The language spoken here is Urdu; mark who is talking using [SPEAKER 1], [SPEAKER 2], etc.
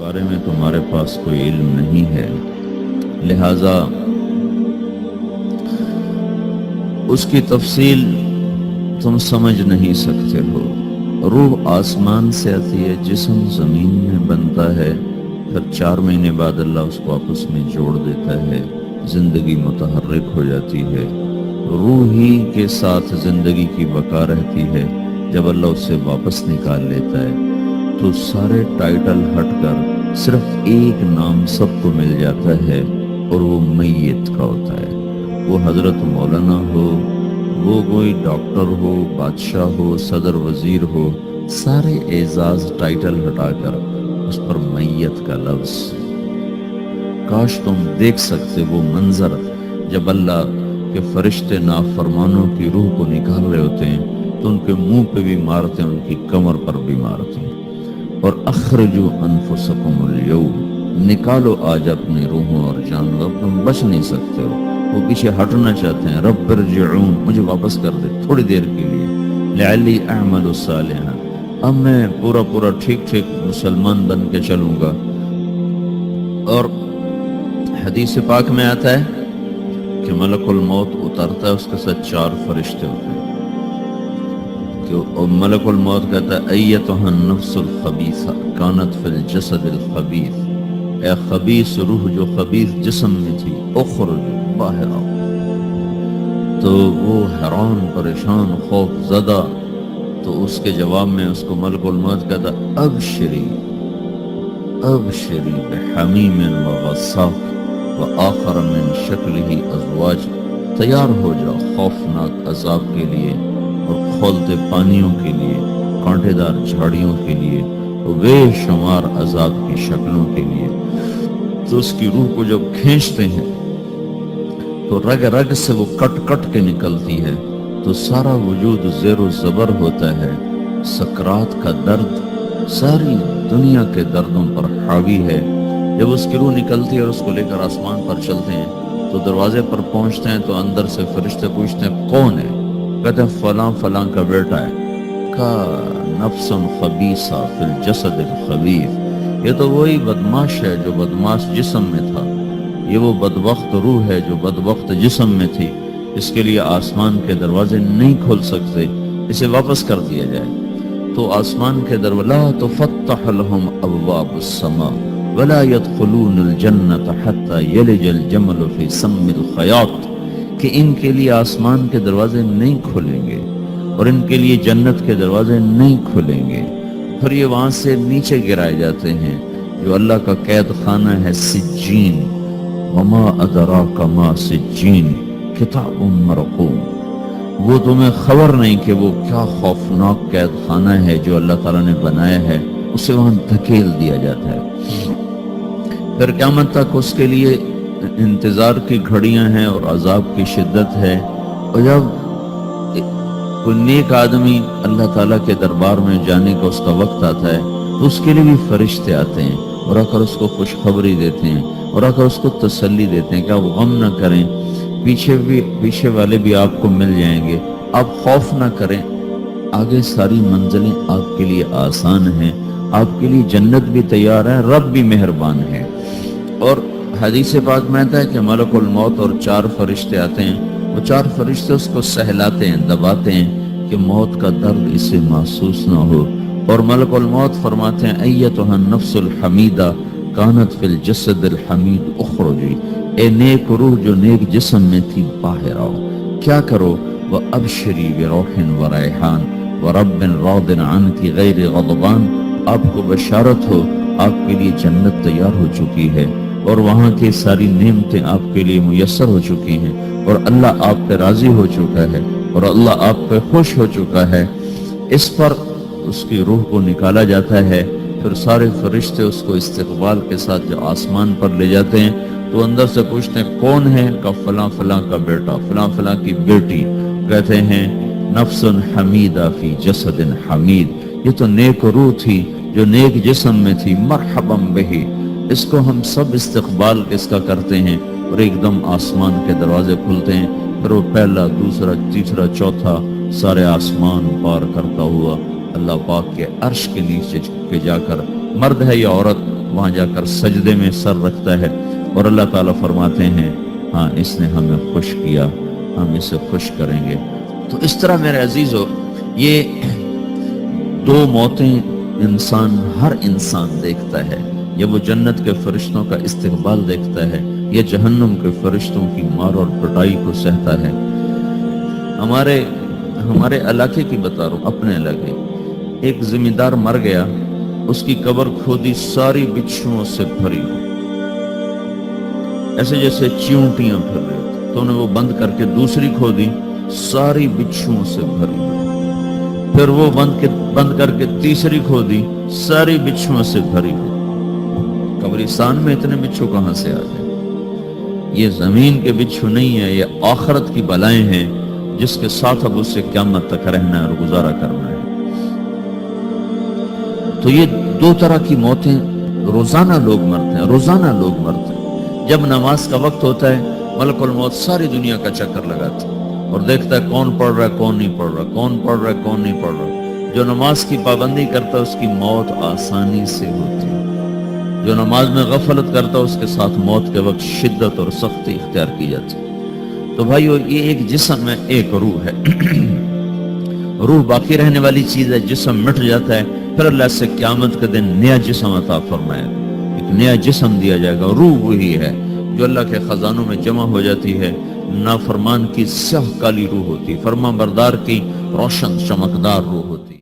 [SPEAKER 1] بارے میں تمہارے پاس کوئی علم نہیں ہے، لہذا اس کی تفصیل تم سمجھ نہیں سکتے ہو۔ روح آسمان سے آتی ہے، جسم زمین میں بنتا ہے، پھر 4 مہینے بعد اللہ اس کو آپس میں جوڑ دیتا ہے، زندگی متحرک ہو جاتی ہے، روح ہی کے ساتھ زندگی کی بقا رہتی ہے۔ جب اللہ اسے واپس نکال لیتا ہے تو سارے ٹائٹل ہٹ کر صرف ایک نام سب کو مل جاتا ہے، اور وہ میت کا ہوتا ہے۔ وہ حضرت مولانا ہو، وہ کوئی ڈاکٹر ہو، بادشاہ ہو، صدر وزیر ہو، سارے اعزاز ٹائٹل ہٹا کر اس پر میت کا لفظ۔ کاش تم دیکھ سکتے وہ منظر جب اللہ کے فرشتے نافرمانوں کی روح کو نکال رہے ہوتے ہیں تو ان کے منہ پہ بھی مارتے ہیں، ان کی کمر پر بھی مارتے ہیں، اور اخرجوا انفسکم اليوم، نکالو آج اپنی روحوں اور جانوں، تم بچ نہیں سکتے ہو۔ وہ پیچھے ہٹنا چاہتے ہیں، رب ارجعون، مجھے واپس کر دے تھوڑی دیر کے لیے، لعلی اعمل صالحا، اب میں پورا ٹھیک مسلمان بن کے چلوں گا۔ اور حدیث پاک میں آتا ہے کہ ملک الموت اترتا ہے، اس کے ساتھ 4 فرشتے ہوتے ہیں، کہ ملک الموت کہتا ہے ایتھا النفس الخبیثہ کانت فی الجسد الخبیث، اے خبیث روح جو خبیث جسم میں تھی، اخرج، باہر آؤ۔ تو وہ حیران، پریشان، خوف زدہ، تو اس کے جواب میں اس کو ملک الموت کہتا ابشری بحمیم وغساق وآخر من شکلہ ازواج، تیار ہو جاؤ خوفناک عذاب کے لیے اور کھولتے پانیوں کے لیے، کانٹے دار جھاڑیوں کے لیے، بے شمار عذاب کی شکلوں کے لیے۔ تو اس کی روح کو جب کھینچتے ہیں تو رگ رگ سے وہ کٹ کے نکلتی ہے، تو سارا وجود زیر و زبر ہوتا ہے، سکرات کا درد ساری دنیا کے دردوں پر حاوی ہے۔ جب اس کی روح نکلتی ہے اور اس کو لے کر آسمان پر چلتے ہیں تو دروازے پر پہنچتے ہیں تو اندر سے فرشتے پوچھتے ہیں کون ہے؟ کہتے ہیں فلاں کا بیٹا ہے۔ کا نفس خبیثہ فی الجسد الخبیث، یہ تو وہی بدماش ہے جو بدماش جسم میں تھا، یہ وہ بدبخت روح ہے جو بدبخت جسم میں تھی، اس کے لیے آسمان کے دروازے نہیں کھول سکتے، اسے واپس کر دیا جائے۔ تو آسمان کے دروازے لا تفتح لهم ابواب السماء ولا يدخلون الجنة حتى يلج الجمل في سم الخياط، کہ ان کے لیے آسمان کے دروازے نہیں کھلیں گے اور ان کے لیے جنت کے دروازے نہیں کھلیں گے، پھر یہ وہاں سے نیچے گرائے جاتے ہیں جو اللہ کا قید خانہ ہے، سجین، وما ادراک ما سجین کتاب مرقوم، وہ تمہیں خبر نہیں کہ وہ کیا خوفناک قید خانہ ہے جو اللہ تعالیٰ نے بنایا ہے، اسے وہاں دھکیل دیا جاتا ہے۔ پھر قیامت تک اس کے لیے انتظار کی گھڑیاں ہیں اور عذاب کی شدت ہے، اور جب کوئی نیک آدمی اللہ تعالیٰ کے دربار میں جانے کا اس کا وقت آتا ہے تو اس کے لیے بھی فرشتے آتے ہیں اور آ کر اس کو خوشخبری دیتے ہیں اور آ کر اس کو تسلی دیتے ہیں کہ آپ غم نہ کریں، پیچھے والے بھی آپ کو مل جائیں گے، آپ خوف نہ کریں، آگے ساری منزلیں آپ کے لیے آسان ہیں، آپ کے لیے جنت بھی تیار ہے، رب بھی مہربان ہے۔ اور حدیث پاک میں آتا ہے کہ ملک الموت اور 4 فرشتے آتے ہیں، وہ 4 فرشتے اس کو سہلاتے ہیں، دباتے ہیں کہ موت کا درد اسے محسوس نہ ہو، اور ملک الموت فرماتے ہیں ایتھا النفس الحمیدہ کانت فی الجسد الحمید اخرجی، اے نیک روح جو نیک جسم میں تھی باہر آؤ۔ کیا کرو؟ وَأَبْشِرِي بِرَوْحٍ وَرَيْحَانٍ وَرَبٍّ رَاضٍ عَنْكِ غَيْرِ غَضْبَانٍ، آپ کو بشارت ہو آپ کے لیے جنت تیار ہو چکی ہے اور وہاں کی ساری نعمتیں آپ کے لیے میسر ہو چکی ہیں، اور اللہ آپ پہ راضی ہو چکا ہے اور اللہ آپ پہ خوش ہو چکا ہے۔ اس پر اس کی روح کو نکالا جاتا ہے، پھر سارے فرشتے اس کو استقبال کے ساتھ جو آسمان پر لے جاتے ہیں تو اندر سے پوچھتے ہیں کون ہے؟ کہ فلاں کا بیٹا، فلاں کی بیٹی۔ کہتے ہیں نفس حمیدہ فی جسد حمید، یہ تو نیک روح تھی جو نیک جسم میں تھی، مرحبا بہی، اس کو ہم سب استقبال کس کا کرتے ہیں، اور ایک دم آسمان کے دروازے کھلتے ہیں، پھر وہ پہلا، دوسرا، تیسرا، چوتھا سارے آسمان پار کرتا ہوا اللہ پاک کے عرش کے نیچے کے جا کر، مرد ہے یا عورت، وہاں جا کر سجدے میں سر رکھتا ہے اور اللہ تعالیٰ فرماتے ہیں ہاں اس نے ہمیں خوش کیا، ہم اسے خوش کریں گے۔ تو اس طرح میرے عزیزو یہ دو موتیں ہر انسان دیکھتا ہے، یا وہ جنت کے فرشتوں کا استقبال دیکھتا ہے یا جہنم کے فرشتوں کی مار اور پٹائی کو سہتا ہے۔ ہمارے علاقے کی بتا رہا ہوں، اپنے علاقے، ایک زمیندار مر گیا، اس کی قبر کھودی ساری بچھوؤں سے بھری ہوئی، ایسے جیسے چیونٹیاں پھر رہی ہوتی، تو انہیں وہ بند کر کے دوسری کھودی، ساری بچھوؤں سے بھری ہوئی، پھر وہ بند کر کے تیسری کھودی، ساری بچھوؤں سے بھری ہوئی۔ قبرستان میں اتنے بچھو کہاں سے آ جائیں؟ یہ زمین کے بچھو نہیں ہے، یہ آخرت کی بلائیں ہیں جس کے ساتھ اب اس سے قیامت تک رہنا ہے اور گزارا کرنا ہے۔ تو یہ دو طرح کی موتیں روزانہ لوگ مرتے ہیں، روزانہ لوگ مرتے ہیں۔ جب نماز کا وقت ہوتا ہے ملک الموت ساری دنیا کا چکر لگاتا ہے اور دیکھتا ہے کون پڑھ رہا ہے کون نہیں پڑھ رہا، کون پڑھ رہا ہے کون نہیں پڑھ رہا۔ جو نماز کی پابندی کرتا ہے اس کی موت آسانی سے ہوتی ہے، جو نماز میں غفلت کرتا ہے اس کے ساتھ موت کے وقت شدت اور سختی اختیار کی جاتی ہے۔ تو بھائیو یہ ایک جسم ہے، ایک روح ہے۔ روح باقی رہنے والی چیز ہے، جسم مٹ جاتا ہے، پھر اللہ سے قیامت کے دن نیا جسم عطا فرمائے گا، ایک نیا جسم دیا جائے گا۔ روح وہی ہے جو اللہ کے خزانوں میں جمع ہو جاتی ہے۔ نافرمان کی سیاہ کالی روح ہوتی، فرما بردار کی روشن چمکدار روح ہوتی۔